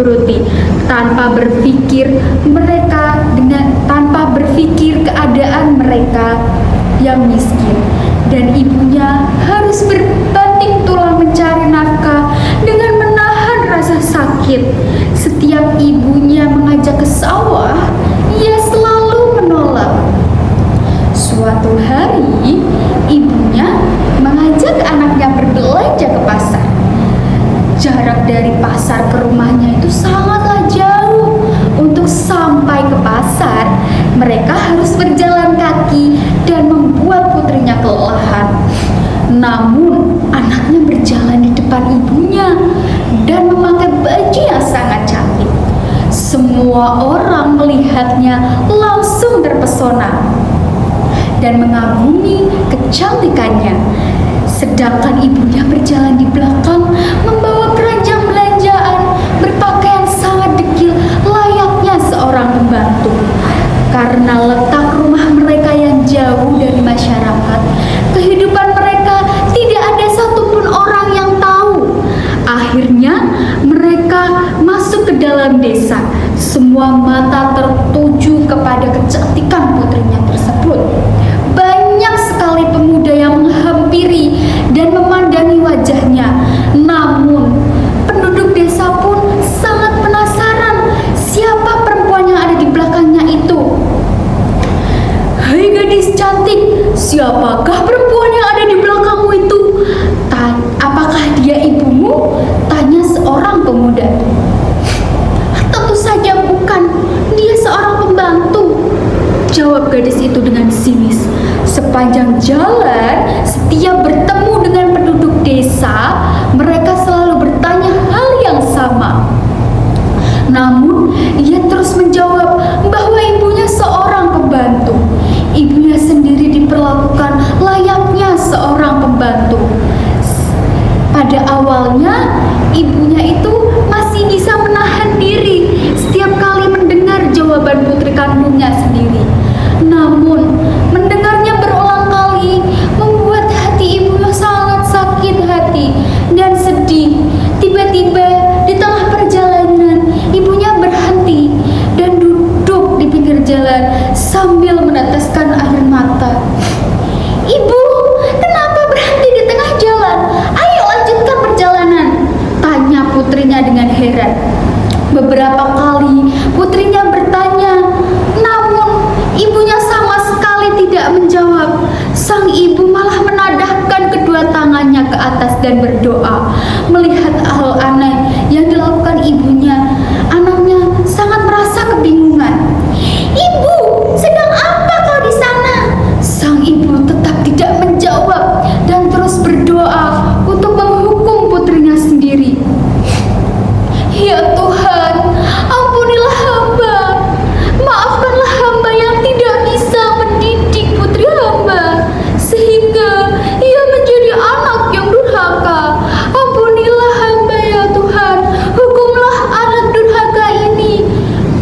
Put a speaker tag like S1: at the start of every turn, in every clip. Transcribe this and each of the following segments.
S1: dituruti tanpa berpikir keadaan mereka yang miskin, dan ibunya harus berbanting tulang mencari nafkah dengan menahan rasa sakit. Setiap ibunya mengajak ke sawah, ia selalu menolak. Suatu hari, ibunya mengajak anaknya berbelanja ke pasar. Jarak dari pasar ke rumahnya itu sangatlah jauh. Untuk sampai ke pasar, mereka harus berjalan kaki dan membuat putrinya kelelahan. Namun, anaknya berjalan di depan ibunya dan memakai baju yang sangat cantik. Semua orang melihatnya langsung terpesona dan mengagumi kecantikannya. Sedangkan ibunya berjalan di belakang membawa keranjang belanjaan, berpakaian sangat dekil layaknya seorang pembantu. Karena letak rumah mereka yang jauh dari masyarakat, kehidupan mereka tidak ada satupun orang yang tahu. Akhirnya mereka masuk ke dalam desa. Semua mata tertuju kepada kecantikan putrinya tersebut. Banyak sekali pemuda yang menghampiri dan memandangi wajahnya. Namun, penduduk desa pun sangat penasaran siapa perempuan yang ada di belakangnya itu. "Hai gadis cantik, siapakah perempuan yang ada di belakangmu itu? Apakah dia ibumu?" tanya seorang pemuda. "Tentu saja bukan, dia seorang pembantu," jawab gadis itu dengan sinis. Sepanjang jalan, setiap bertemu dengan penduduk desa, mereka selalu bertanya hal yang sama. Namun, ia terus menjawab bahwa ibunya seorang pembantu. Ibunya sendiri diperlakukan layaknya seorang pembantu. Pada awalnya, ibunya itu masih bisa menahan diri setiap kali mendengar jawaban putri kandungnya sendiri. Namun, mendengarnya berulang kali membuat hati ibunya sangat sakit hati dan sedih. Tiba-tiba di tengah perjalanan, ibunya berhenti dan duduk di pinggir jalan sambil meneteskan air mata. "Ibu, kenapa berhenti di tengah jalan? Ayo lanjutkan perjalanan," tanya putrinya dengan heran. Beberapa kali putrinya bertanya, namun ibunya sama sekali tidak menjawab. Sang ibu malah menadahkan kedua tangannya ke atas dan berdoa. Melihat hal aneh yang dilakukan ibunya, anaknya sangat merasa kebingungan. "Ibu, sedang apa kau di sana?" Sang ibu tetap tidak menjawab dan terus berdoa untuk menghukum putrinya sendiri. "Ya Tuhan, ampunilah hamba. Maafkanlah hamba yang tidak bisa mendidik putri hamba, sehingga ia menjadi anak yang durhaka. Ampunilah hamba ya Tuhan, hukumlah anak durhaka ini,"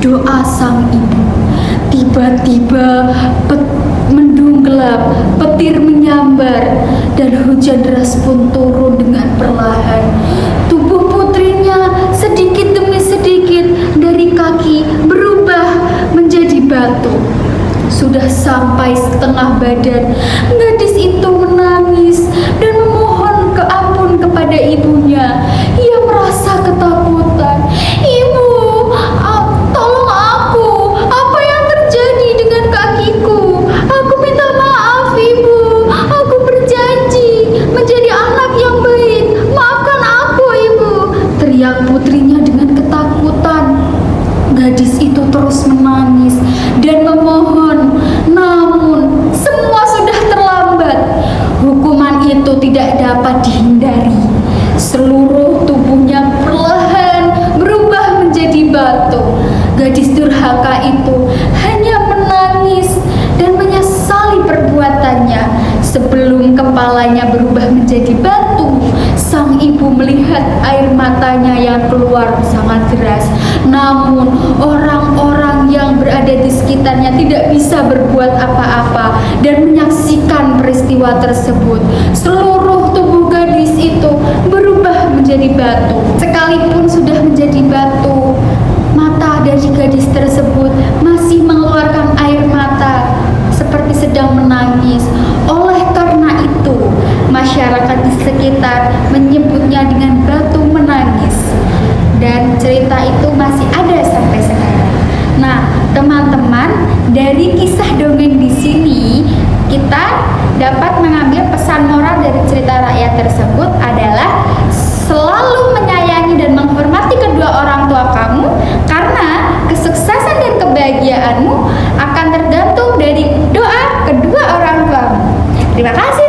S1: doa sang ibu. Tiba-tiba mendung gelap, petir menyambar, dan hujan deras pun turun dengan perlahan. Tubuh putrinya sedikit demi sedikit dari kaki berubah menjadi batu. Sudah sampai setengah badan, gadis itu menangis dan memohon ampun kepada ibunya. Ia merasa ketakutan. "Ibu, tolong aku. Apa yang terjadi dengan kakiku? Aku minta maaf, Ibu. Aku berjanji menjadi anak yang baik. Maafkan aku, Ibu," teriak putrinya dengan ketakutan. Gadis itu terus menangis dan memohon, namun semua sudah terlambat. Hukuman itu tidak dapat dihindari. Seluruh tubuhnya perlahan berubah menjadi batu. Gadis durhaka itu hanya menangis dan menyesali perbuatannya. Sebelum kepalanya berubah menjadi batu, sang ibu melihat air matanya yang keluar sangat deras. Namun orang-orang yang berada di sekitarnya tidak bisa berbuat apa-apa dan menyaksikan peristiwa tersebut. Seluruh tubuh gadis itu berubah menjadi batu. Sekalipun sudah menjadi batu, sekitar menyebutnya dengan batu menangis. Dan cerita itu masih ada sampai sekarang. Nah, teman-teman, dari kisah dongeng di sini kita dapat mengambil pesan moral dari cerita rakyat tersebut adalah selalu menyayangi dan menghormati kedua orang tua kamu, karena kesuksesan dan kebahagiaanmu akan tergantung dari doa kedua orang tuamu. Terima kasih